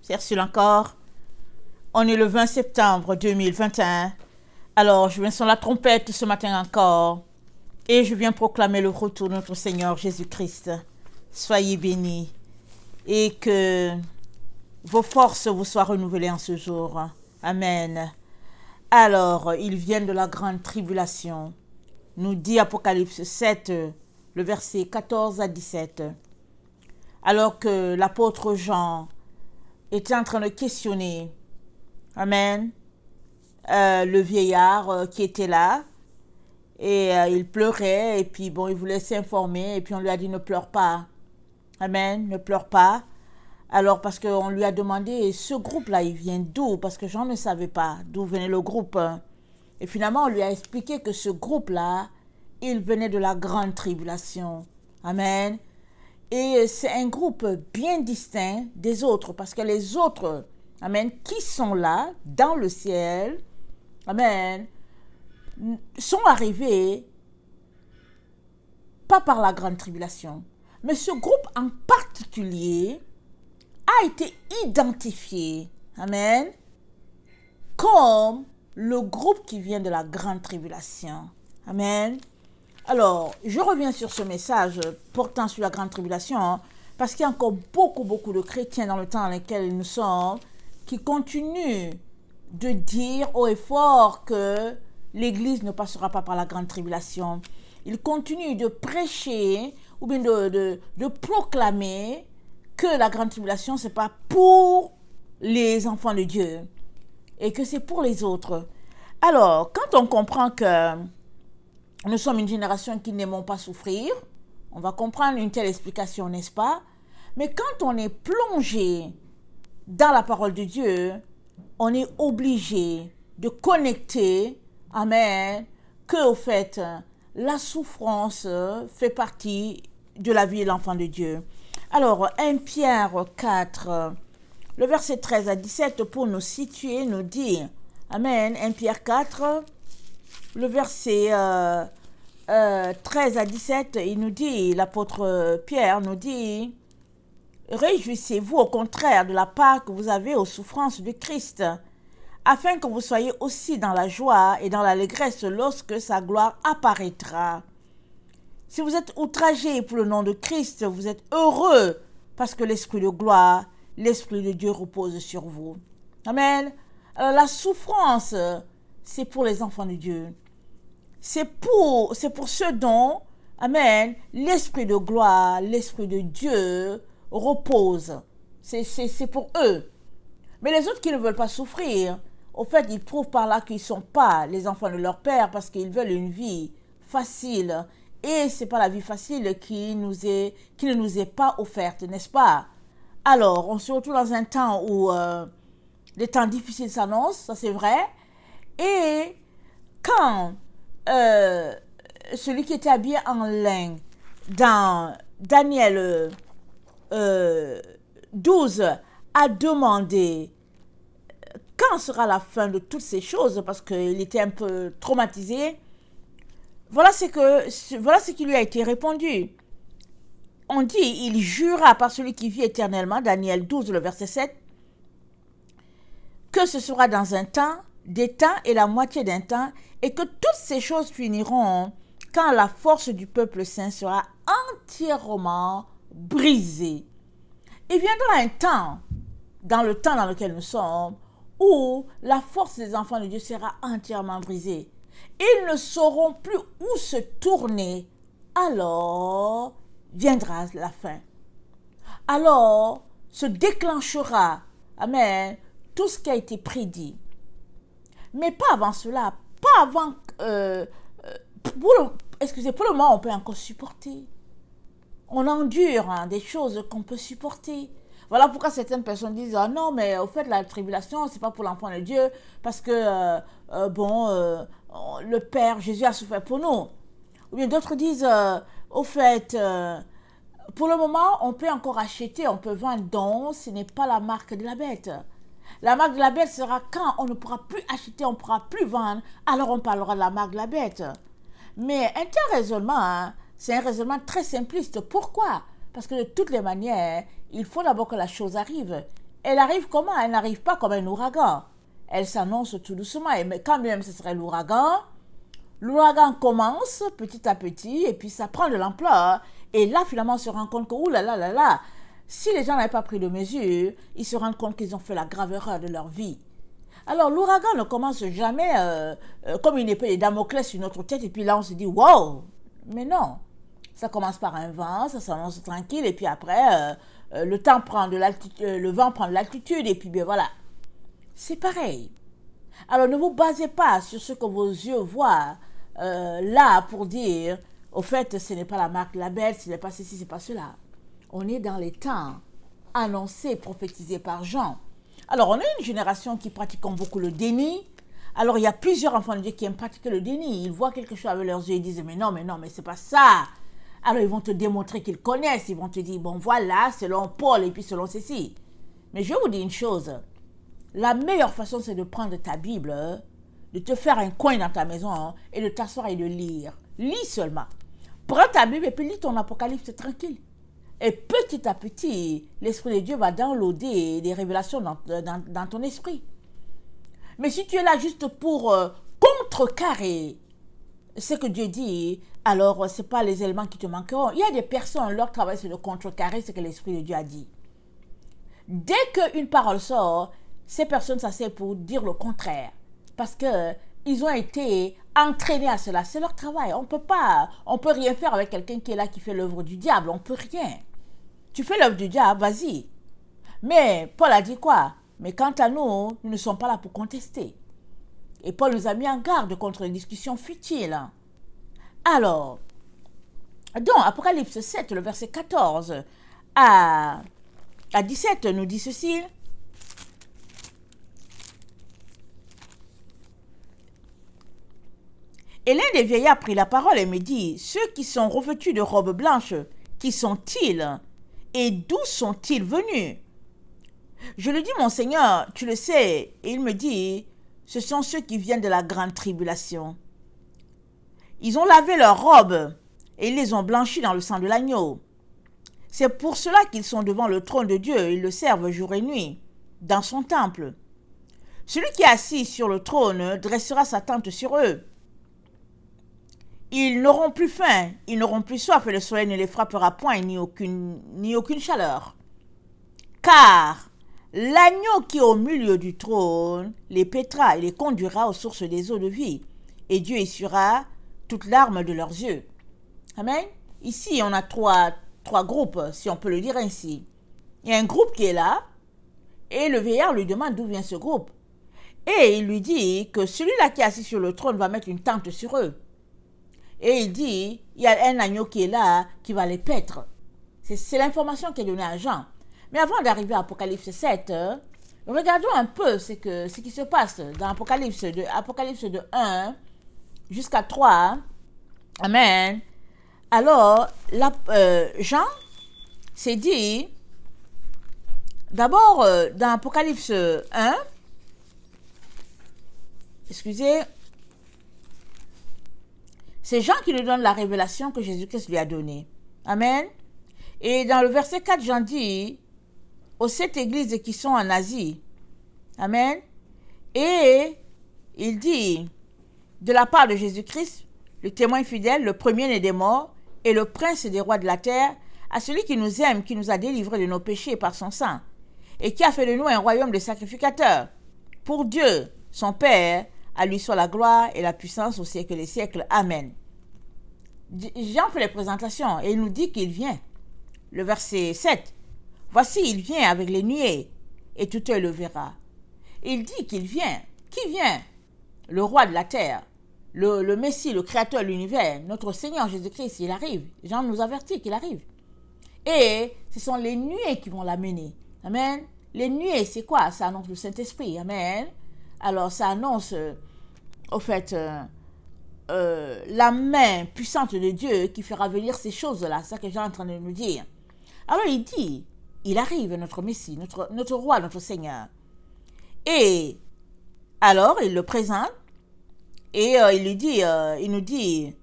Ursule encore. On est le 20 septembre 2021. Alors, je viens sur la trompette ce matin encore. Et je viens proclamer le retour de notre Seigneur Jésus-Christ. Soyez bénis. Et que vos forces vous soient renouvelées en ce jour. Amen. Alors, ils viennent de la grande tribulation. Nous dit Apocalypse 7, le verset 14 à 17. Alors que l'apôtre Jean était en train de questionner, amen, le vieillard qui était là, et il pleurait, et puis bon, il voulait s'informer, et puis on lui a dit ne pleure pas, amen, ne pleure pas. Alors parce qu'on lui a demandé, ce groupe-là, il vient d'où? Parce que Jean ne savait pas d'où venait le groupe. Et finalement, on lui a expliqué que ce groupe-là, il venait de la grande tribulation, amen. Et c'est un groupe bien distinct des autres, parce que les autres, amen, qui sont là, dans le ciel, amen, sont arrivés pas par la grande tribulation. Mais ce groupe en particulier a été identifié, amen, comme le groupe qui vient de la grande tribulation, amen. Alors, je reviens sur ce message portant sur la grande tribulation, parce qu'il y a encore beaucoup de chrétiens dans le temps dans lequel nous sommes qui continuent de dire haut et fort que l'Église ne passera pas par la grande tribulation. Ils continuent de prêcher ou bien de proclamer que la grande tribulation, ce n'est pas pour les enfants de Dieu et que c'est pour les autres. Alors, quand on comprend que nous sommes une génération qui n'aimons pas souffrir, on va comprendre une telle explication, n'est-ce pas? Mais quand on est plongé dans la parole de Dieu, on est obligé de connecter, amen, que au fait, la souffrance fait partie de la vie de l'enfant de Dieu. Alors, 1 Pierre 4, le verset 13 à 17, pour nous situer, nous dit, amen, 1 Pierre 4, le verset 13 à 17, il nous dit, l'apôtre Pierre nous dit, réjouissez-vous au contraire de la part que vous avez aux souffrances de Christ, afin que vous soyez aussi dans la joie et dans l'allégresse lorsque sa gloire apparaîtra. Si vous êtes outragés pour le nom de Christ, vous êtes heureux parce que l'Esprit de gloire, l'Esprit de Dieu repose sur vous. Amen. Alors la souffrance, c'est pour les enfants de Dieu. C'est pour ceux dont, amen, l'Esprit de gloire, l'Esprit de Dieu repose. C'est pour eux. Mais les autres qui ne veulent pas souffrir, au fait, ils trouvent par là qu'ils ne sont pas les enfants de leur Père parce qu'ils veulent une vie facile. Et ce n'est pas la vie facile qui ne nous est pas offerte, n'est-ce pas? Alors, on se retrouve dans un temps où les temps difficiles s'annoncent, ça c'est vrai. Et quand celui qui était habillé en lin dans Daniel 12 a demandé quand sera la fin de toutes ces choses, parce qu'il était un peu traumatisé. Voilà ce qui lui a été répondu. On dit, il jura par celui qui vit éternellement, Daniel 12, le verset 7, que ce sera dans un temps, des temps et la moitié d'un temps, et que toutes ces choses finiront quand la force du peuple saint sera entièrement brisée. Il viendra un temps, dans le temps dans lequel nous sommes, où la force des enfants de Dieu sera entièrement brisée. Ils ne sauront plus où se tourner. Alors viendra la fin. Alors se déclenchera, amen, tout ce qui a été prédit. Mais pas avant cela, pas avant... pour le moment, on peut encore supporter. On endure des choses qu'on peut supporter. Voilà pourquoi certaines personnes disent, ah non, mais au fait, la tribulation, c'est pas pour l'enfant de Dieu, parce que, le Père, Jésus a souffert pour nous. Ou bien d'autres disent, au fait, pour le moment, on peut encore acheter, on peut vendre, donc ce n'est pas la marque de la bête. La marque de la bête sera quand on ne pourra plus acheter, on ne pourra plus vendre, alors on parlera de la marque de la bête. Mais un tel raisonnement, c'est un raisonnement très simpliste. Pourquoi? Parce que de toutes les manières, il faut d'abord que la chose arrive. elle arrive comment? Elle n'arrive pas comme un ouragan. Elle s'annonce tout doucement. Mais quand même ce serait l'ouragan commence petit à petit et puis ça prend de l'ampleur. Et là, finalement, on se rend compte que, oulala, si les gens n'avaient pas pris de mesures, ils se rendent compte qu'ils ont fait la grave erreur de leur vie. Alors, l'ouragan ne commence jamais comme une épée de Damoclès sur notre tête et puis là, on se dit, wow! Mais non. Ça commence par un vent, ça s'annonce tranquille et puis après, le vent prend de l'altitude et puis bien voilà. C'est pareil. Alors, ne vous basez pas sur ce que vos yeux voient là pour dire, au fait, ce n'est pas la marque de la bête, ce n'est pas ceci, ce n'est pas cela. On est dans les temps annoncés, prophétisés par Jean. Alors, on est une génération qui pratique beaucoup le déni. Alors, il y a plusieurs enfants de Dieu qui aiment pratiquer le déni. Ils voient quelque chose avec leurs yeux et ils disent, mais non, c'est pas ça. Alors, ils vont te démontrer qu'ils connaissent. Ils vont te dire, bon, voilà, selon Paul et puis selon ceci. Mais je vous dis une chose. La meilleure façon, c'est de prendre ta Bible, de te faire un coin dans ta maison et de t'asseoir et de lire. Lis seulement. Prends ta Bible et puis lis ton Apocalypse tranquille. Et petit à petit, l'Esprit de Dieu va downloader des révélations dans ton esprit. Mais si tu es là juste pour contrecarrer ce que Dieu dit, alors ce n'est pas les éléments qui te manqueront. Il y a des personnes, leur travail c'est de contrecarrer ce que l'Esprit de Dieu a dit. Dès qu'une parole sort, ces personnes s'asseyent pour dire le contraire. Parce qu'ils ont été entraînés à cela. C'est leur travail. On peut rien faire avec quelqu'un qui est là, qui fait l'œuvre du diable. On ne peut rien. Tu fais l'œuvre du diable, vas-y. Mais Paul a dit quoi? Mais quant à nous, nous ne sommes pas là pour contester. Et Paul nous a mis en garde contre les discussions futiles. Alors, dans Apocalypse 7, le verset 14 à 17, nous dit ceci. Et l'un des vieillards prit la parole et me dit, ceux qui sont revêtus de robes blanches, qui sont-ils? Et d'où sont-ils venus? Je lui dis, mon Seigneur, tu le sais. Et il me dit, ce sont ceux qui viennent de la grande tribulation. Ils ont lavé leurs robes et ils les ont blanchis dans le sang de l'agneau. C'est pour cela qu'ils sont devant le trône de Dieu. Ils le servent jour et nuit, dans son temple. Celui qui est assis sur le trône dressera sa tente sur eux. Ils n'auront plus faim, ils n'auront plus soif et le soleil ne les frappera point ni aucune chaleur. Car l'agneau qui est au milieu du trône les paîtra et les conduira aux sources des eaux de vie. Et Dieu essuiera toute larme de leurs yeux. Amen. Ici, on a trois groupes, si on peut le dire ainsi. Il y a un groupe qui est là et le vieillard lui demande d'où vient ce groupe. Et il lui dit que celui-là qui est assis sur le trône va mettre une tente sur eux. Et il dit, il y a un agneau qui est là, qui va les paître. C'est l'information qui est donnée à Jean. Mais avant d'arriver à Apocalypse 7, regardons un peu ce qui se passe dans Apocalypse de 1 jusqu'à 3. Amen. Alors, Jean s'est dit, d'abord, dans Apocalypse 1, c'est Jean qui nous donne la révélation que Jésus-Christ lui a donnée. Amen. Et dans le verset 4, Jean dit aux 7 églises qui sont en Asie. Amen. Et il dit, de la part de Jésus-Christ, le témoin fidèle, le premier-né des morts et le prince des rois de la terre, à celui qui nous aime, qui nous a délivrés de nos péchés par son sang, et qui a fait de nous un royaume de sacrificateurs. Pour Dieu, son Père, à lui soit la gloire et la puissance au siècle des siècles. Amen. Jean fait les présentations et il nous dit qu'il vient. Le verset 7. Voici, il vient avec les nuées et tout œil le verra. Il dit qu'il vient. Qui vient? Le roi de la terre, le Messie, le créateur de l'univers, notre Seigneur Jésus-Christ, il arrive. Jean nous avertit qu'il arrive. Et ce sont les nuées qui vont l'amener. Amen. Les nuées, c'est quoi? Ça annonce le Saint-Esprit. Amen. Alors, ça annonce, au fait, la main puissante de Dieu qui fera venir ces choses-là. C'est ça que Jean est en train de nous dire. Alors, il dit, il arrive, notre Messie, notre roi, notre Seigneur. Et alors, il le présente et il nous dit,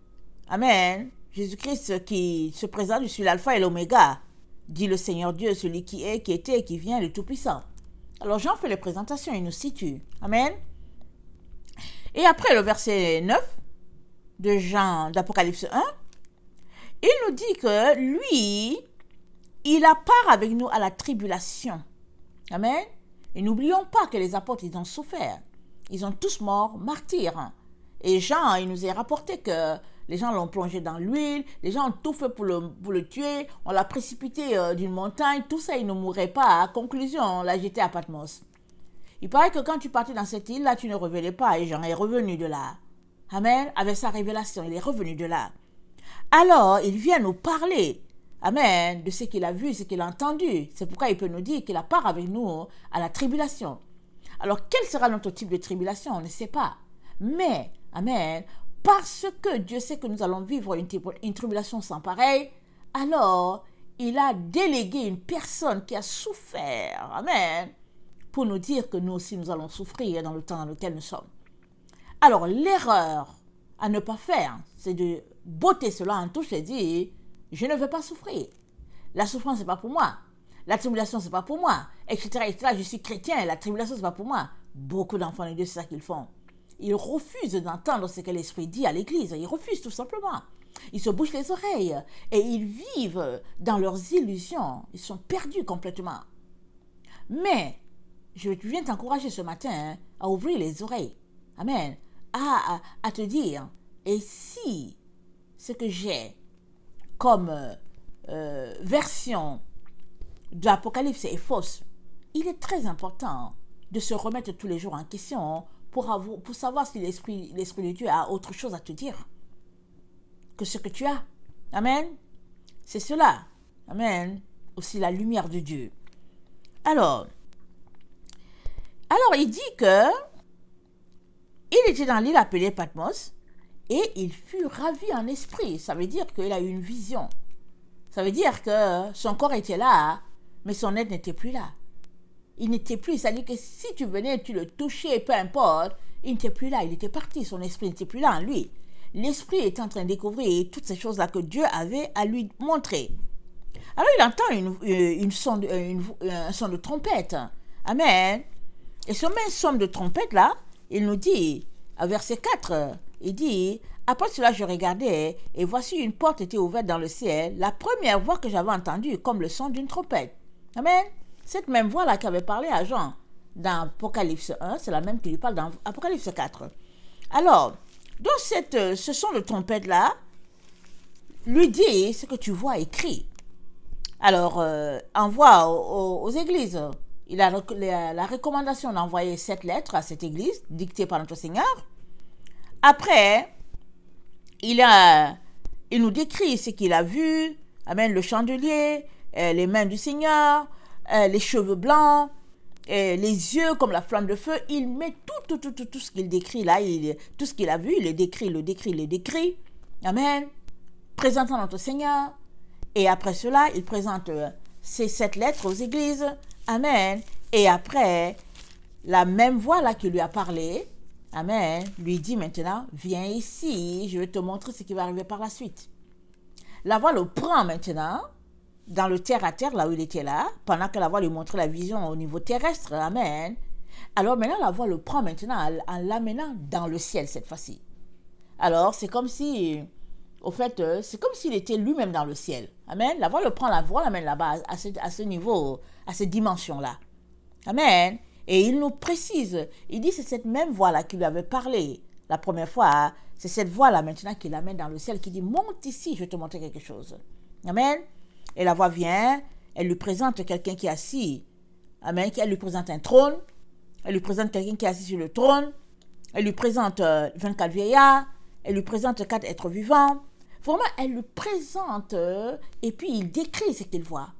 Amen, Jésus-Christ qui se présente, je suis l'alpha et l'oméga, dit le Seigneur Dieu, celui qui est, qui était et qui vient, le Tout-Puissant. Alors Jean fait les présentations, il nous situe. Amen. Et après le verset 9 de Jean d'Apocalypse 1, il nous dit que lui, il a part avec nous à la tribulation. Amen. Et n'oublions pas que les apôtres, ils ont souffert. Ils ont tous morts martyrs. Et Jean, il nous est rapporté que les gens l'ont plongé dans l'huile, les gens ont tout fait pour le tuer, on l'a précipité d'une montagne, tout ça, il ne mourrait pas. À conclusion, on l'a jeté à Patmos. Il paraît que quand tu partais dans cette île-là, tu ne revenais pas, et Jean est revenu de là. Amen. Avec sa révélation, il est revenu de là. Alors, il vient nous parler, amen, de ce qu'il a vu, ce qu'il a entendu. C'est pourquoi il peut nous dire qu'il a part avec nous à la tribulation. Alors, quel sera notre type de tribulation? On ne sait pas. Mais, amen, parce que Dieu sait que nous allons vivre une tribulation sans pareil, alors, il a délégué une personne qui a souffert, amen, pour nous dire que nous aussi, nous allons souffrir dans le temps dans lequel nous sommes. Alors, l'erreur à ne pas faire, c'est de botter cela en touche et dire, je ne veux pas souffrir. La souffrance, ce n'est pas pour moi. La tribulation, ce n'est pas pour moi. Etc., etc. Je suis chrétien et la tribulation, ce n'est pas pour moi. Beaucoup d'enfants de Dieu, c'est ça qu'ils font. Ils refusent d'entendre ce que l'Esprit dit à l'Église. Ils refusent tout simplement. Ils se bouchent les oreilles et ils vivent dans leurs illusions. Ils sont perdus complètement. Mais, je viens t'encourager ce matin à ouvrir les oreilles. Amen. À te dire, et si ce que j'ai comme version de l'Apocalypse est fausse, il est très important de se remettre tous les jours en question pour savoir si l'Esprit de Dieu a autre chose à te dire que ce que tu as. Amen. C'est cela. Amen. Aussi la lumière de Dieu. Alors il dit que il était dans l'île appelée Patmos et il fut ravi en esprit. Ça veut dire qu'il a eu une vision. Ça veut dire que son corps était là, mais son être n'était plus là. Il n'était plus, c'est-à-dire que si tu venais, tu le touchais, peu importe, il n'était plus là, il était parti, son esprit n'était plus là en lui. L'esprit était en train de découvrir toutes ces choses-là que Dieu avait à lui montrer. Alors il entend un son de trompette. Amen. Et ce même son de trompette-là, il nous dit, à verset 4, il dit, après cela je regardais, et voici une porte était ouverte dans le ciel, la première voix que j'avais entendue, comme le son d'une trompette. Amen. Cette même voix-là qui avait parlé à Jean dans Apocalypse 1, c'est la même qui lui parle dans Apocalypse 4. Alors, dans ce son de trompette-là, lui dit ce que tu vois écrit. Alors, envoie aux églises. Il a la recommandation d'envoyer 7 lettres à cette église, dictées par notre Seigneur. Après, il nous décrit ce qu'il a vu. Amen, le chandelier, les mains du Seigneur, les cheveux blancs, les yeux comme la flamme de feu. Il met tout ce qu'il décrit là, tout ce qu'il a vu, il le décrit. Amen. Présentant notre Seigneur. Et après cela, il présente ces 7 lettres aux églises. Amen. Et après, la même voix là qui lui a parlé, amen, lui dit maintenant, viens ici, je vais te montrer ce qui va arriver par la suite. La voix le prend maintenant dans le terre à terre, là où il était là, pendant que la voix lui montrait la vision au niveau terrestre. Amen. Alors maintenant, la voix le prend maintenant en l'amenant dans le ciel cette fois-ci. Alors, c'est comme si, au fait, c'est comme s'il était lui-même dans le ciel. Amen. La voix le prend, la voix l'amène là-bas, à ce niveau, à cette dimension-là. Amen. Et il nous précise, il dit c'est cette même voix-là qui lui avait parlé la première fois, c'est cette voix-là maintenant qui l'amène dans le ciel, qui dit monte ici, je vais te montrer quelque chose. Amen. Et la voix vient, elle lui présente quelqu'un qui est assis. Amen. Elle lui présente un trône, elle lui présente quelqu'un qui est assis sur le trône, elle lui présente 24 vieillards, elle lui présente 4 êtres vivants. Vraiment, elle lui présente et puis il décrit ce qu'il voit.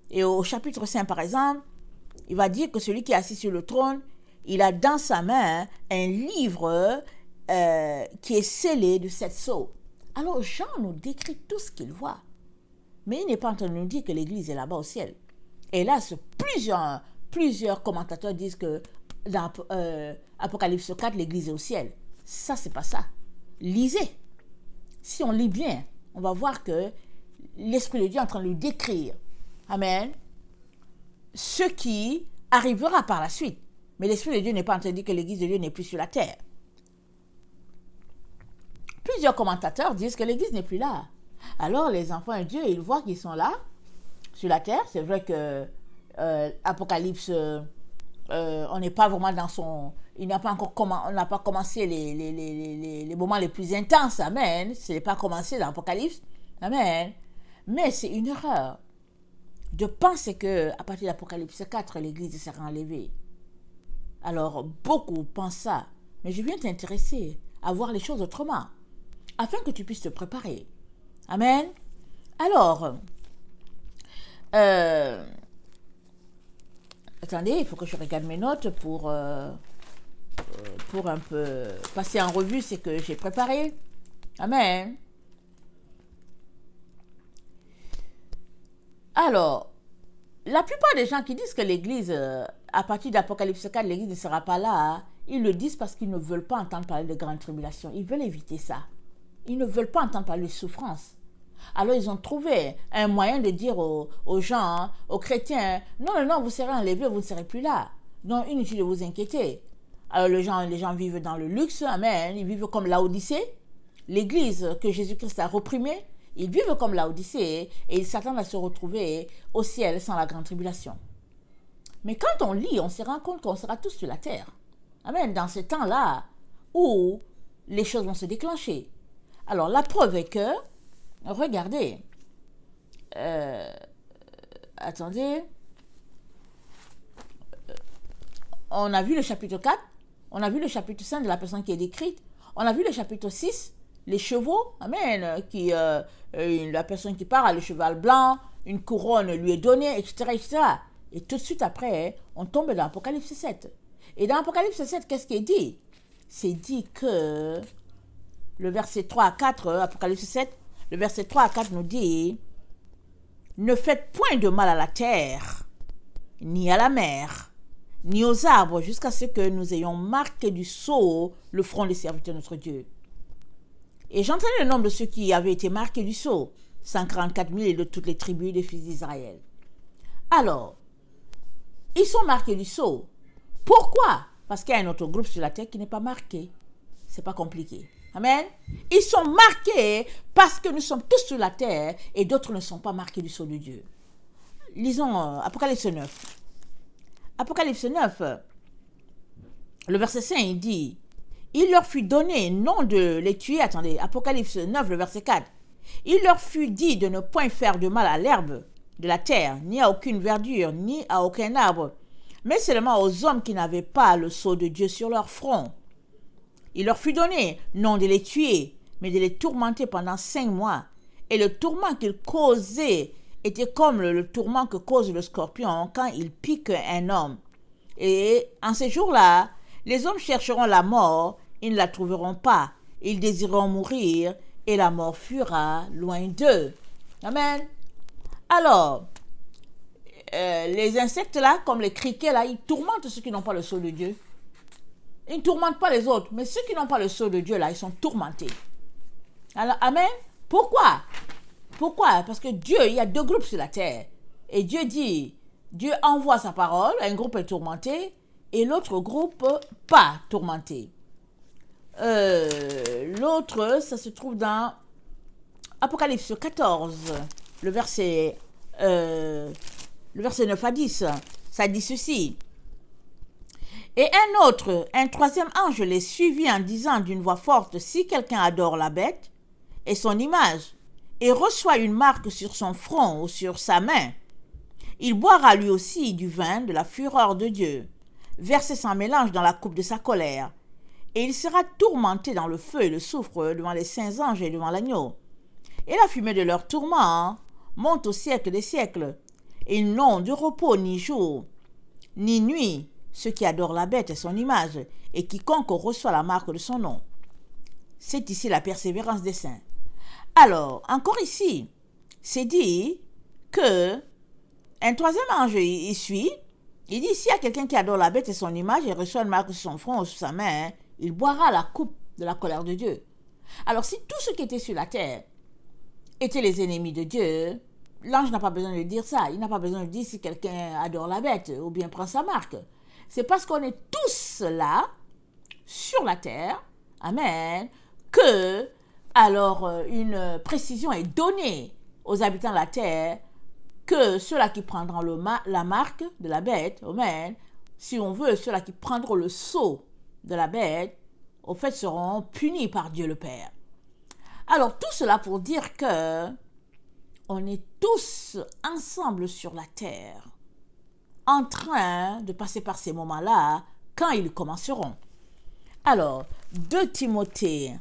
Et au chapitre 5, par exemple, il va dire que celui qui est assis sur le trône, il a dans sa main un livre qui est scellé de 7 sceaux. Alors Jean nous décrit tout ce qu'il voit. Mais il n'est pas en train de nous dire que l'église est là-bas au ciel. Et là, plusieurs commentateurs disent que dans Apocalypse 4, l'église est au ciel. Ça, c'est pas ça. Lisez. Si on lit bien, on va voir que l'Esprit de Dieu est en train de lui décrire. Amen. Ce qui arrivera par la suite. Mais l'Esprit de Dieu n'est pas en train de dire que l'Église de Dieu n'est plus sur la terre. Plusieurs commentateurs disent que l'Église n'est plus là. Alors les enfants de Dieu, ils voient qu'ils sont là, sur la terre. C'est vrai que Apocalypse, on n'est pas vraiment dans son... on n'a pas commencé les moments les plus intenses. Amen. Ce n'est pas commencé dans l'Apocalypse. Amen. Mais c'est une erreur de penser qu'à partir de l'Apocalypse 4, l'Église sera enlevée. Alors, beaucoup pensent ça. Mais je viens t'intéresser à voir les choses autrement, afin que tu puisses te préparer. Amen. Alors, attendez, il faut que je regarde mes notes pour un peu passer en revue ce que j'ai préparé. Amen. Alors, la plupart des gens qui disent que l'Église, à partir d'Apocalypse 4, l'Église ne sera pas là, ils le disent parce qu'ils ne veulent pas entendre parler de grande tribulation. Ils veulent éviter ça. Ils ne veulent pas entendre parler de souffrance. Alors ils ont trouvé un moyen de dire aux gens, aux chrétiens, non, vous serez enlevés, vous ne serez plus là. Donc inutile de vous inquiéter. Alors les gens vivent dans le luxe, amen, ils vivent comme Laodicée, l'église que Jésus-Christ a reprimée, ils vivent comme Laodicée et ils s'attendent à se retrouver au ciel sans la grande tribulation. Mais quand on lit, on se rend compte qu'on sera tous sur la terre. Amen, dans ce temps-là où les choses vont se déclencher. Alors la preuve est que, regardez, attendez, on a vu le chapitre 4, on a vu le chapitre 5 de la personne qui est décrite, on a vu le chapitre 6, les chevaux, amen, la personne qui part a le cheval blanc, une couronne lui est donnée, etc., etc. Et tout de suite après, on tombe dans l'Apocalypse 7. Et dans l'Apocalypse 7, qu'est-ce qui est dit? C'est dit que le verset 3 à 4, Apocalypse 7, le verset 3 à 4 nous dit « Ne faites point de mal à la terre, ni à la mer, ni aux arbres, jusqu'à ce que nous ayons marqué du sceau le front des serviteurs de notre Dieu. » Et j'entendais le nombre de ceux qui avaient été marqués du sceau, 144 000 et de toutes les tribus des fils d'Israël. Alors, ils sont marqués du sceau. Pourquoi? Parce qu'il y a un autre groupe sur la terre qui n'est pas marqué. C'est pas compliqué. Amen. Ils sont marqués parce que nous sommes tous sur la terre et d'autres ne sont pas marqués du sceau de Dieu. Lisons Apocalypse 9. Apocalypse 9, le verset 5, il dit « Il leur fut donné non de les tuer » attendez, Apocalypse 9, le verset 4. « Il leur fut dit de ne point faire de mal à l'herbe de la terre, ni à aucune verdure, ni à aucun arbre, mais seulement aux hommes qui n'avaient pas le sceau de Dieu sur leur front. Il leur fut donné non de les tuer, mais de les tourmenter pendant 5 mois. Et le tourment qu'ils causaient était comme le tourment que cause le scorpion quand il pique un homme. Et en ces jours-là, les hommes chercheront la mort, ils ne la trouveront pas. Ils désireront mourir, et la mort fuira loin d'eux. » Amen. Alors, les insectes là, comme les criquets là, ils tourmentent ceux qui n'ont pas le sceau de Dieu. Ils ne tourmentent pas les autres, mais ceux qui n'ont pas le sceau de Dieu là, ils sont tourmentés. Alors, amen. Pourquoi? Pourquoi? Parce que Dieu, il y a 2 groupes sur la terre. Et Dieu dit, Dieu envoie sa parole, un groupe est tourmenté, et l'autre groupe pas tourmenté. L'autre, ça se trouve dans Apocalypse 14, le verset 9 à 10. Ça dit ceci. Et un troisième ange les suivit en disant d'une voix forte, si quelqu'un adore la bête et son image, et reçoit une marque sur son front ou sur sa main, il boira lui aussi du vin de la fureur de Dieu, versé sans mélange dans la coupe de sa colère, et il sera tourmenté dans le feu et le soufre devant les saints anges et devant l'agneau. Et la fumée de leur tourment monte au siècle des siècles, et ils n'ont de repos ni jour, ni nuit, ceux qui adorent la bête et son image, et quiconque reçoit la marque de son nom. C'est ici la persévérance des saints. Alors, encore ici, c'est dit que un troisième ange il suit, il dit, s'il y a quelqu'un qui adore la bête et son image et reçoit une marque sur son front ou sur sa main, il boira la coupe de la colère de Dieu. Alors, si tous ceux qui étaient sur la terre étaient les ennemis de Dieu, l'ange n'a pas besoin de dire ça. Il n'a pas besoin de dire si quelqu'un adore la bête ou bien prend sa marque. C'est parce qu'on est tous là, sur la terre, amen, que alors une précision est donnée aux habitants de la terre que ceux-là qui prendront la marque de la bête, amen, si on veut, ceux-là qui prendront le sceau de la bête, au fait, seront punis par Dieu le Père. Alors, tout cela pour dire que on est tous ensemble sur la terre, en train de passer par ces moments-là, quand ils commenceront. Alors, 2 Timothée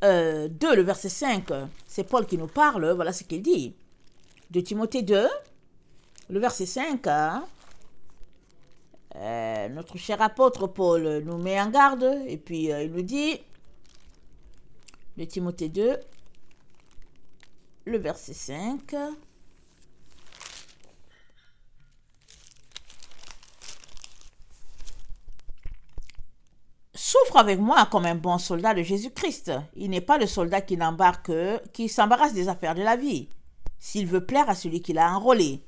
2, le verset 5, c'est Paul qui nous parle, voilà ce qu'il dit. 2 Timothée 2, le verset 5, notre cher apôtre Paul nous met en garde, et puis il nous dit, 2 Timothée 2, le verset 5, souffre avec moi comme un bon soldat de Jésus-Christ. Il n'est pas le soldat qui s'embarrasse des affaires de la vie, s'il veut plaire à celui qui l'a enrôlé.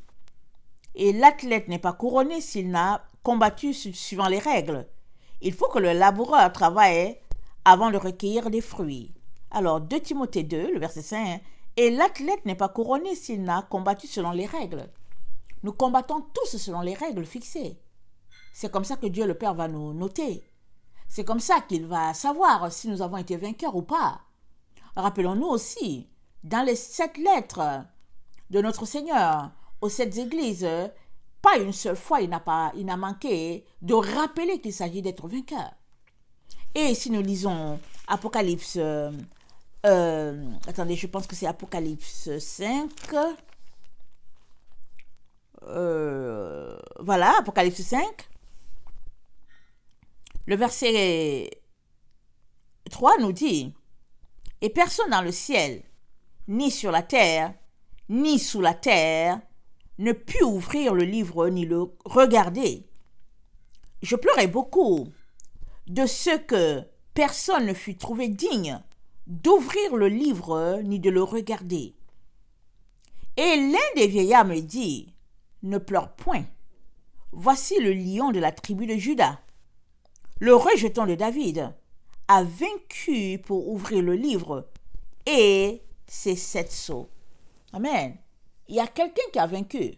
Et l'athlète n'est pas couronné s'il n'a combattu suivant les règles. Il faut que le laboureur travaille avant de recueillir des fruits. Alors, 2 Timothée 2, le verset 5, et l'athlète n'est pas couronné s'il n'a combattu selon les règles. Nous combattons tous selon les règles fixées. C'est comme ça que Dieu le Père va nous noter. C'est comme ça qu'il va savoir si nous avons été vainqueurs ou pas. Rappelons-nous aussi, dans les 7 lettres de notre Seigneur aux 7 églises, pas une seule fois il n'a manqué de rappeler qu'il s'agit d'être vainqueur. Et si nous lisons Apocalypse, attendez, je pense que c'est Apocalypse 5, voilà, Apocalypse 5, le verset 3 nous dit, « Et personne dans le ciel, ni sur la terre, ni sous la terre, ne put ouvrir le livre ni le regarder. Je pleurais beaucoup de ce que personne ne fut trouvé digne d'ouvrir le livre ni de le regarder. Et l'un des vieillards me dit, « Ne pleure point, voici le lion de la tribu de Juda, le rejeton de David, a vaincu pour ouvrir le livre et ses 7 sceaux. » Amen. Il y a quelqu'un qui a vaincu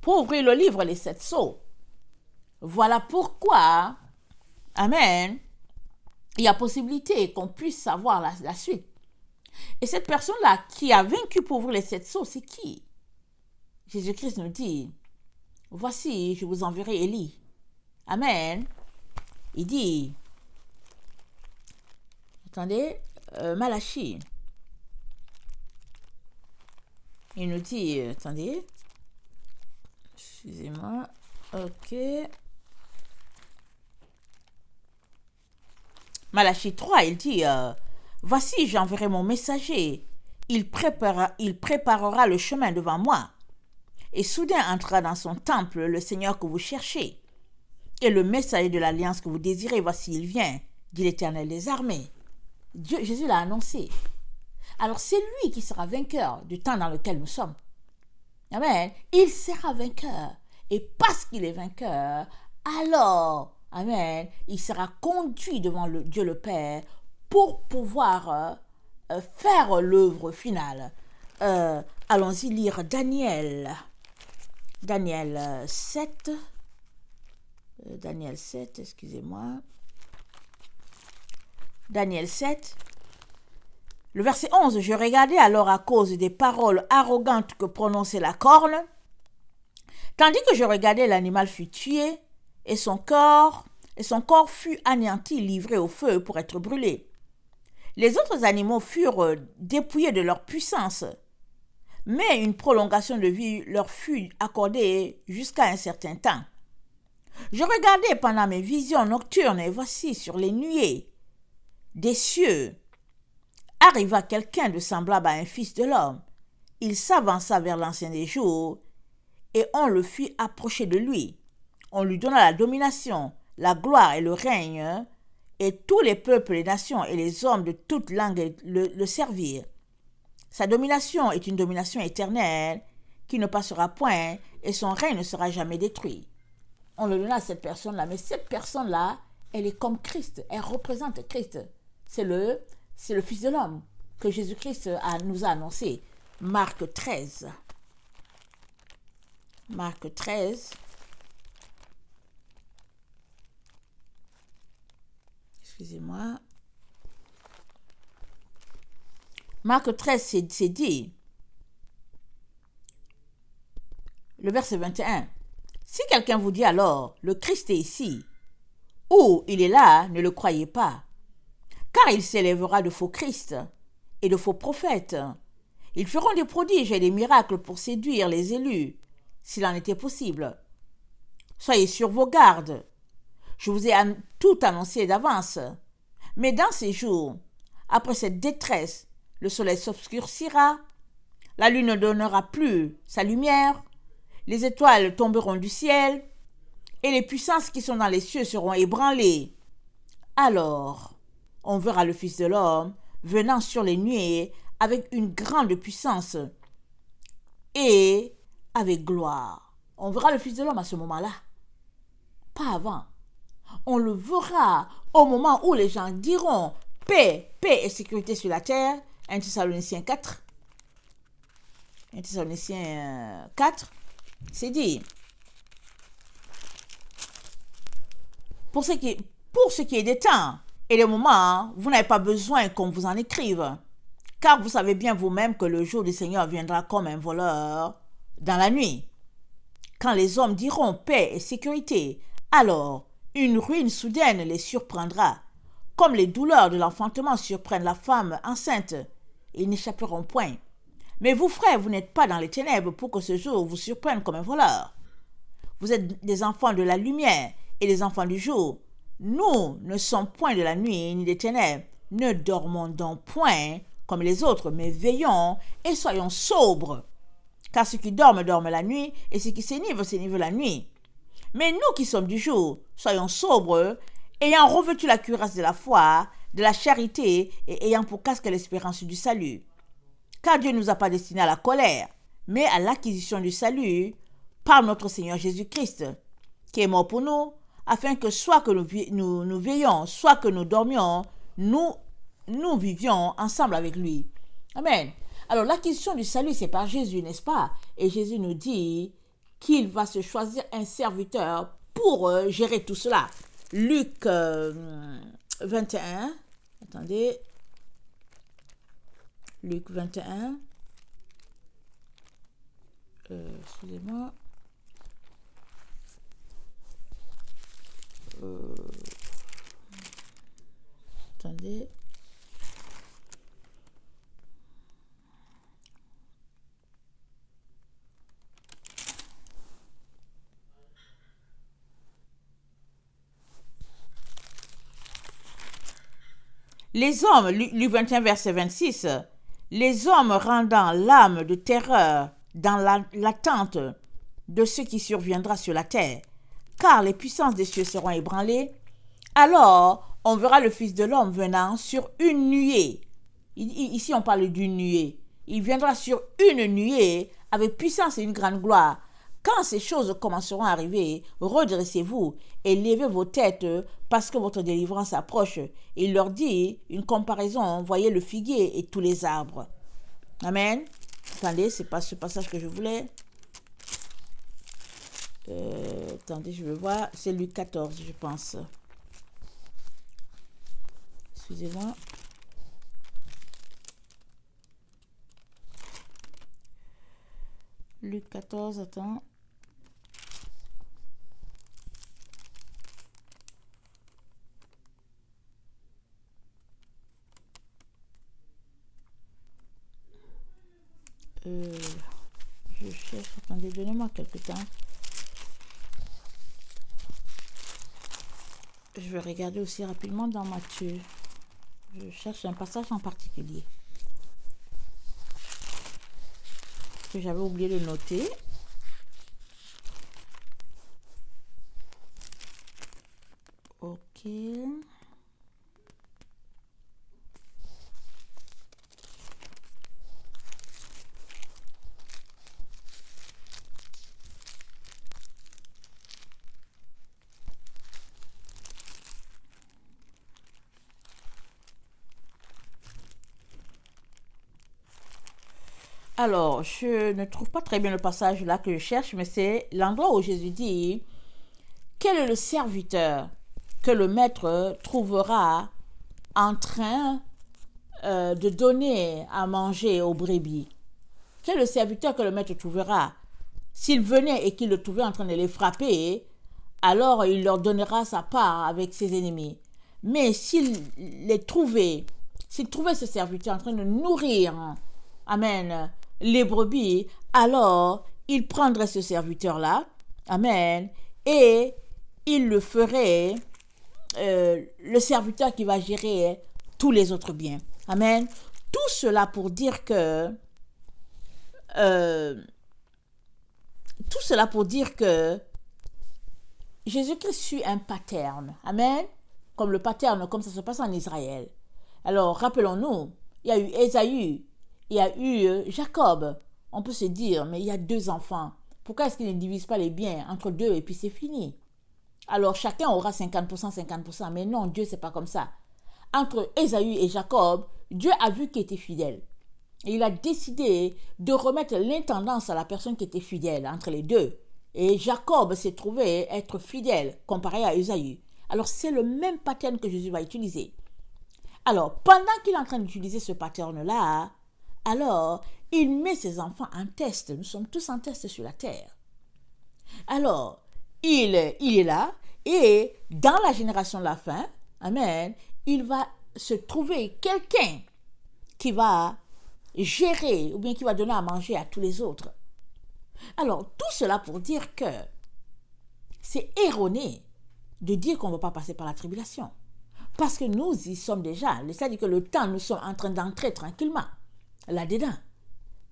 pour ouvrir le livre, les 7 sceaux. Voilà pourquoi, amen, il y a possibilité qu'on puisse savoir la suite. Et cette personne-là qui a vaincu pour ouvrir les 7 sceaux, c'est qui? Jésus-Christ nous dit, « Voici, je vous enverrai Élie. » Amen. Il dit, attendez, Malachie. Il nous dit, attendez, excusez-moi, ok. Malachie 3, il dit, voici, j'enverrai mon messager. Il préparera le chemin devant moi. Et soudain entrera dans son temple le Seigneur que vous cherchez. Et le messager de l'alliance que vous désirez, voici, il vient, dit l'Éternel des armées. Jésus l'a annoncé. Alors c'est lui qui sera vainqueur du temps dans lequel nous sommes. Amen. Il sera vainqueur. Et parce qu'il est vainqueur, alors, amen, il sera conduit devant Dieu le Père pour pouvoir faire l'œuvre finale. Allons-y lire Daniel 7. Daniel 7, excusez-moi. Daniel 7. Le verset 11, je regardais alors à cause des paroles arrogantes que prononçait la corne, tandis que je regardais, l'animal fut tué, et son corps fut anéanti, livré au feu pour être brûlé. Les autres animaux furent dépouillés de leur puissance, mais une prolongation de vie leur fut accordée jusqu'à un certain temps. Je regardais pendant mes visions nocturnes, et voici sur les nuées des cieux arriva quelqu'un de semblable à un fils de l'homme. Il s'avança vers l'ancien des jours, et on le fit approcher de lui. On lui donna la domination, la gloire et le règne, et tous les peuples, les nations et les hommes de toute langue le servirent. Sa domination est une domination éternelle qui ne passera point et son règne ne sera jamais détruit. On le donne à cette personne-là, mais cette personne-là, elle est comme Christ, elle représente Christ. C'est le Fils de l'homme que Jésus-Christ nous a annoncé. Marc 13. Marc 13. Excusez-moi. Marc 13, c'est dit. Le verset 21. Si quelqu'un vous dit alors, le Christ est ici, ou il est là, ne le croyez pas. Car il s'élèvera de faux Christ et de faux prophètes. Ils feront des prodiges et des miracles pour séduire les élus, s'il en était possible. Soyez sur vos gardes. Je vous ai tout annoncé d'avance. Mais dans ces jours, après cette détresse, le soleil s'obscurcira, la lune ne donnera plus sa lumière, les étoiles tomberont du ciel, et les puissances qui sont dans les cieux seront ébranlées. Alors, on verra le Fils de l'homme venant sur les nuées avec une grande puissance et avec gloire. On verra le Fils de l'homme à ce moment-là, pas avant. On le verra au moment où les gens diront paix, paix et sécurité sur la terre. 1 Thessaloniciens 4. 1 Thessaloniciens 4, c'est dit. Pour ce qui est des temps et des moments, vous n'avez pas besoin qu'on vous en écrive. Car vous savez bien vous-même que le jour du Seigneur viendra comme un voleur dans la nuit. Quand les hommes diront paix et sécurité, alors une ruine soudaine les surprendra, comme les douleurs de l'enfantement surprennent la femme enceinte. Ils n'échapperont point. Mais vous, frères, vous n'êtes pas dans les ténèbres pour que ce jour vous surprenne comme un voleur. Vous êtes des enfants de la lumière et des enfants du jour. Nous ne sommes point de la nuit ni des ténèbres. Ne dormons donc point comme les autres, mais veillons et soyons sobres. Car ceux qui dorment, dorment la nuit, et ceux qui s'énivrent, s'énivrent la nuit. Mais nous qui sommes du jour, soyons sobres, ayant revêtu la cuirasse de la foi, de la charité, et ayant pour casque l'espérance du salut. Car Dieu ne nous a pas destinés à la colère, mais à l'acquisition du salut par notre Seigneur Jésus-Christ, qui est mort pour nous, afin que soit que nous veillions, soit que nous dormions, nous vivions ensemble avec lui. Amen. Alors l'acquisition du salut, c'est par Jésus, n'est-ce pas? Et Jésus nous dit qu'il va se choisir un serviteur pour gérer tout cela. Luc 21. Attendez. Luc 21. Excusez-moi. Attendez. Les hommes, Luc 21, verset 26, les hommes rendant l'âme de terreur dans l'attente de ce qui surviendra sur la terre, car les puissances des cieux seront ébranlées, alors on verra le Fils de l'homme venant sur une nuée. Ici on parle d'une nuée. Il viendra sur une nuée avec puissance et une grande gloire. Quand ces choses commenceront à arriver, redressez-vous et levez vos têtes parce que votre délivrance approche. Il leur dit une comparaison, voyez le figuier et tous les arbres. Amen. Attendez, c'est pas ce passage que je voulais. Attendez, je vais voir. C'est Luc 14, je pense. Excusez-moi. Luc 14, attends. Je cherche, attendez, donnez-moi quelques temps. Je vais regarder aussi rapidement dans Matthieu. Je cherche un passage en particulier que j'avais oublié de noter. Ok. Alors, je ne trouve pas très bien le passage là que je cherche, mais c'est l'endroit où Jésus dit, quel est le serviteur que le maître trouvera en train de donner à manger aux brebis? Quel est le serviteur que le maître trouvera? S'il venait et qu'il le trouvait en train de les frapper, alors il leur donnera sa part avec ses ennemis. Mais s'il trouvait ce serviteur en train de nourrir, amen, les brebis, alors il prendrait ce serviteur-là, amen, et il le ferait le serviteur qui va gérer tous les autres biens. Amen. Tout cela pour dire que Jésus-Christ suit un pattern. Amen. Comme le pattern, comme ça se passe en Israël. Alors, rappelons-nous, il y a eu Ésaü, il y a eu Jacob. On peut se dire, mais il y a 2 enfants. Pourquoi est-ce qu'ils ne divisent pas les biens entre 2 et puis c'est fini? Alors, chacun aura 50%, 50%. Mais non, Dieu, c'est pas comme ça. Entre Ésaü et Jacob, Dieu a vu qu'il était fidèle. Et il a décidé de remettre l'intendance à la personne qui était fidèle entre les deux. Et Jacob s'est trouvé être fidèle comparé à Ésaü. Alors c'est le même pattern que Jésus va utiliser. Alors pendant qu'il est en train d'utiliser ce pattern-là, alors il met ses enfants en test. Nous sommes tous en test sur la terre. Alors il est là et dans la génération de la fin, amen, il va se trouver quelqu'un qui va gérer ou bien qui va donner à manger à tous les autres. Alors, tout cela pour dire que c'est erroné de dire qu'on ne va pas passer par la tribulation. Parce que nous y sommes déjà. C'est-à-dire que le temps, nous sommes en train d'entrer tranquillement là-dedans.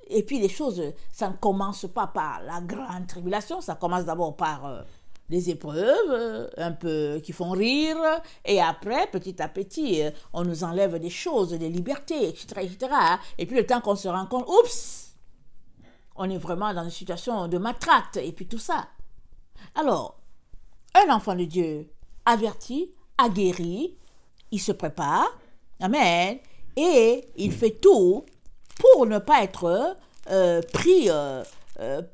Et puis les choses, ça ne commence pas par la grande tribulation, ça commence d'abord par des épreuves un peu qui font rire, et après, petit à petit, on nous enlève des choses, des libertés, etc., etc. Et puis le temps qu'on se rend compte, oups, on est vraiment dans une situation de matraque, et puis tout ça. Alors, un enfant de Dieu averti, aguerri, il se prépare, amen, et il fait tout pour ne pas être pris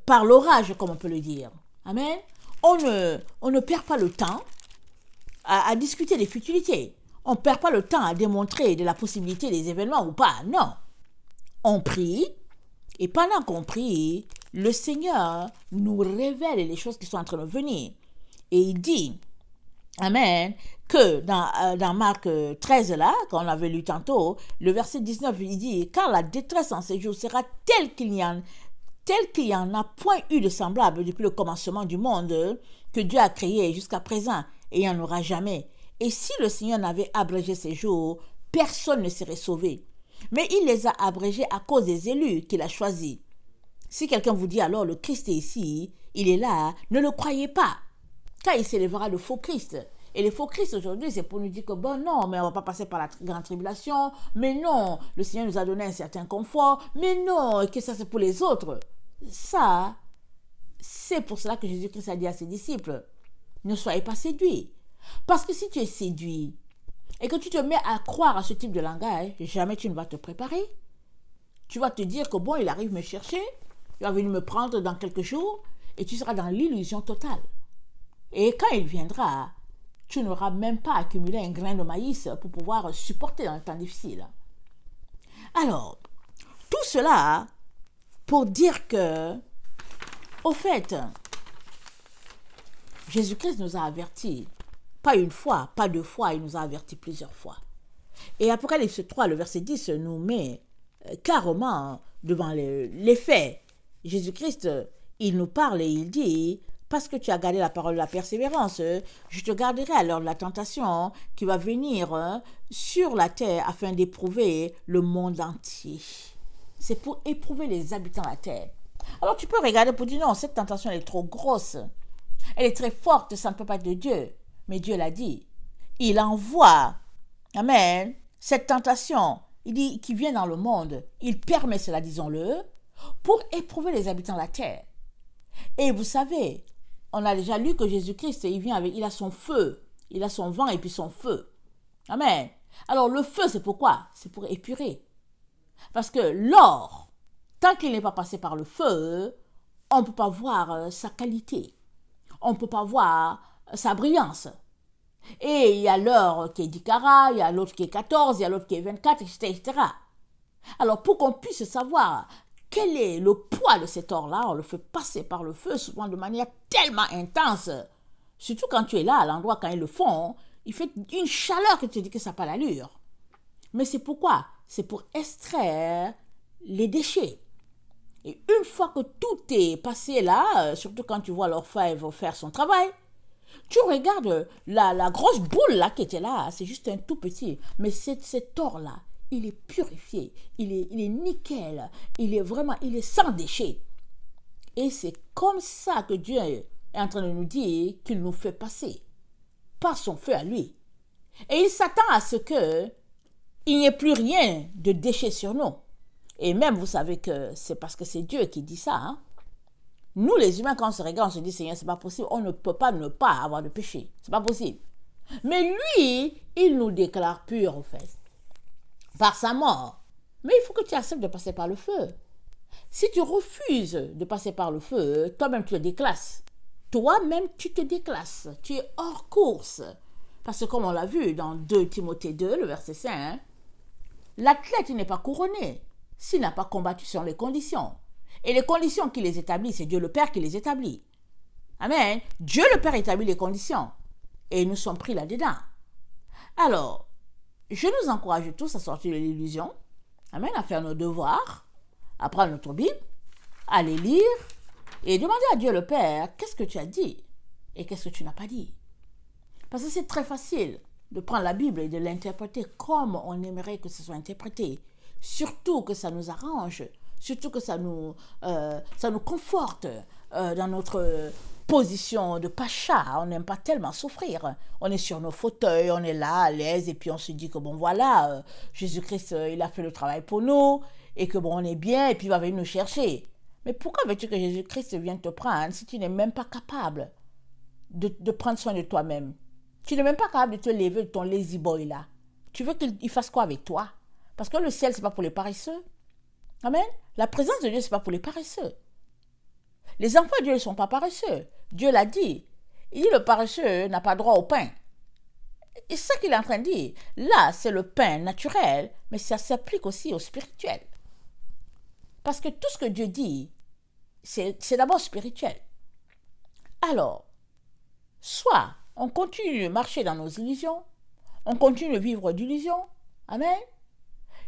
par l'orage, comme on peut le dire. Amen. On ne perd pas le temps à discuter des futilités. On ne perd pas le temps à démontrer de la possibilité des événements ou pas. Non. On prie, et pendant qu'on prie, le Seigneur nous révèle les choses qui sont en train de venir. Et il dit, amen, que dans Marc 13, là, qu'on avait lu tantôt, le verset 19, il dit, car la détresse en ces jours sera telle qu'il n'y en a point eu de semblable depuis le commencement du monde que Dieu a créé jusqu'à présent, et il n'y en aura jamais. Et si le Seigneur n'avait abrégé ces jours, personne ne serait sauvé. Mais il les a abrégés à cause des élus qu'il a choisis. Si quelqu'un vous dit alors le Christ est ici, il est là, ne le croyez pas, car il s'élèvera le faux Christ. Et les faux Christ aujourd'hui, c'est pour nous dire que bon, non, mais on ne va pas passer par la grande tribulation, mais non, le Seigneur nous a donné un certain confort, mais non, que ça c'est pour les autres. Ça, c'est pour cela que Jésus-Christ a dit à ses disciples, ne soyez pas séduits. Parce que si tu es séduit et que tu te mets à croire à ce type de langage, jamais tu ne vas te préparer. Tu vas te dire que bon, il arrive me chercher, il va venir me prendre dans quelques jours, et tu seras dans l'illusion totale. Et quand il viendra, tu n'auras même pas accumulé un grain de maïs pour pouvoir supporter dans le temps difficile. Alors, tout cela pour dire que, au fait, Jésus-Christ nous a avertis, pas une fois, pas 2 fois, il nous a avertis plusieurs fois. Et Apocalypse 3, le verset 10, nous met carrément devant les faits. Jésus-Christ, il nous parle et il dit, parce que tu as gardé la parole de la persévérance, je te garderai à l'heure de la tentation qui va venir sur la terre afin d'éprouver le monde entier. C'est pour éprouver les habitants de la terre. Alors tu peux regarder pour dire non, cette tentation elle est trop grosse. Elle est très forte, ça ne peut pas être de Dieu. Mais Dieu l'a dit. Il envoie, amen, cette tentation, il dit, qui vient dans le monde. Il permet cela, disons-le, pour éprouver les habitants de la terre. Et vous savez, on a déjà lu que Jésus-Christ, il a son feu, il a son vent et puis son feu. Amen. Alors le feu, c'est pourquoi? C'est pour épurer. Parce que l'or Tant qu'il n'est pas passé par le feu, on ne peut pas voir sa qualité. On ne peut pas voir sa brillance. Et il y a l'heure qui est 10 carats, il y a l'autre qui est 14, il y a l'autre qui est 24, etc., etc. Alors, pour qu'on puisse savoir quel est le poids de cet or-là, on le fait passer par le feu, souvent de manière tellement intense. Surtout quand tu es là, à l'endroit, quand ils le font, il fait une chaleur que tu te dis que ça n'a pas l'allure. Mais c'est pourquoi? C'est pour extraire les déchets. Et une fois que tout est passé là, surtout quand tu vois l'orfèvre faire son travail, tu regardes la grosse boule là qui était là, c'est juste un tout petit. Mais cet or-là, il est purifié, il est nickel, il est sans déchets. Et c'est comme ça que Dieu est en train de nous dire qu'il nous fait passer par son feu à lui. Et il s'attend à ce que il n'y ait plus rien de déchets sur nous. Et même, vous savez que c'est parce que c'est Dieu qui dit ça. Hein? Nous, les humains, quand on se regarde, on se dit, Seigneur, c'est pas possible. On ne peut pas ne pas avoir de péché. C'est pas possible. Mais lui, il nous déclare purs, en fait. Par sa mort. Mais il faut que tu acceptes de passer par le feu. Si tu refuses de passer par le feu, toi-même, tu te déclasses. Toi-même, tu te déclasses. Tu es hors course. Parce que comme on l'a vu dans 2 Timothée 2, le verset 5, l'athlète n'est pas couronné s'il n'a pas combattu sur les conditions. Et les conditions qui les établit, c'est Dieu le Père qui les établit. Amen. Dieu le Père établit les conditions. Et nous sommes pris là-dedans. Alors, je nous encourage tous à sortir de l'illusion. Amen. À faire nos devoirs, à prendre notre Bible, à les lire et demander à Dieu le Père, qu'est-ce que tu as dit et qu'est-ce que tu n'as pas dit. Parce que c'est très facile de prendre la Bible et de l'interpréter comme on aimerait que ce soit interprété. Surtout que ça nous arrange, surtout que ça nous conforte dans notre position de pacha. On n'aime pas tellement souffrir. On est sur nos fauteuils, on est là à l'aise et puis on se dit que bon voilà, Jésus-Christ, il a fait le travail pour nous et que bon on est bien et puis il va venir nous chercher. Mais pourquoi veux-tu que Jésus-Christ vienne te prendre si tu n'es même pas capable de prendre soin de toi-même? Tu n'es même pas capable de te lever de ton lazy boy là. Tu veux qu'il fasse quoi avec toi? Parce que le ciel, c'est pas pour les paresseux. Amen. La présence de Dieu, c'est pas pour les paresseux. Les enfants de Dieu ne sont pas paresseux. Dieu l'a dit. Il dit le paresseux n'a pas droit au pain. Et c'est ça qu'il est en train de dire. Là, c'est le pain naturel, mais ça s'applique aussi au spirituel. Parce que tout ce que Dieu dit, c'est d'abord spirituel. Alors, soit on continue de marcher dans nos illusions, on continue de vivre d'illusions, amen,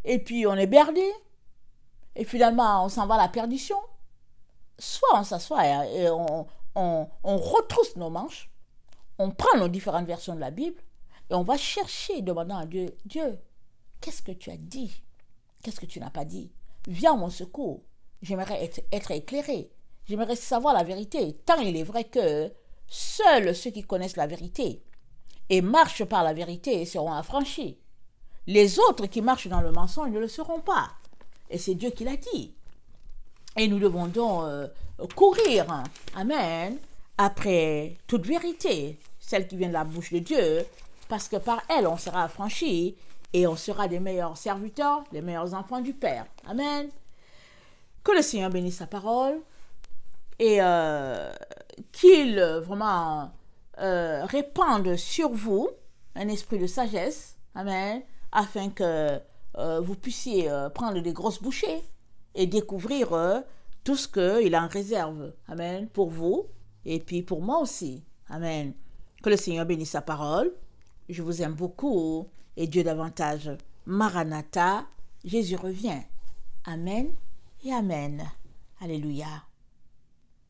et puis on est berdé, et finalement on s'en va à la perdition, soit on s'assoit et on retrousse nos manches, on prend nos différentes versions de la Bible, et on va chercher, demandant à Dieu, Dieu, qu'est-ce que tu as dit? Qu'est-ce que tu n'as pas dit? Viens à mon secours, j'aimerais être éclairé, j'aimerais savoir la vérité, tant il est vrai que seuls ceux qui connaissent la vérité et marchent par la vérité seront affranchis. Les autres qui marchent dans le mensonge ne le seront pas. Et c'est Dieu qui l'a dit. Et nous devons donc courir, amen, après toute vérité, celle qui vient de la bouche de Dieu, parce que par elle, on sera affranchis et on sera des meilleurs serviteurs, des meilleurs enfants du Père. Amen. Que le Seigneur bénisse sa parole et qu'il vraiment répande sur vous un esprit de sagesse, amen, afin que vous puissiez prendre des grosses bouchées et découvrir tout ce qu'il en réserve, amen, pour vous et puis pour moi aussi, amen. Que le Seigneur bénisse sa parole. Je vous aime beaucoup et Dieu davantage. Maranatha, Jésus revient. Amen et amen. Alléluia.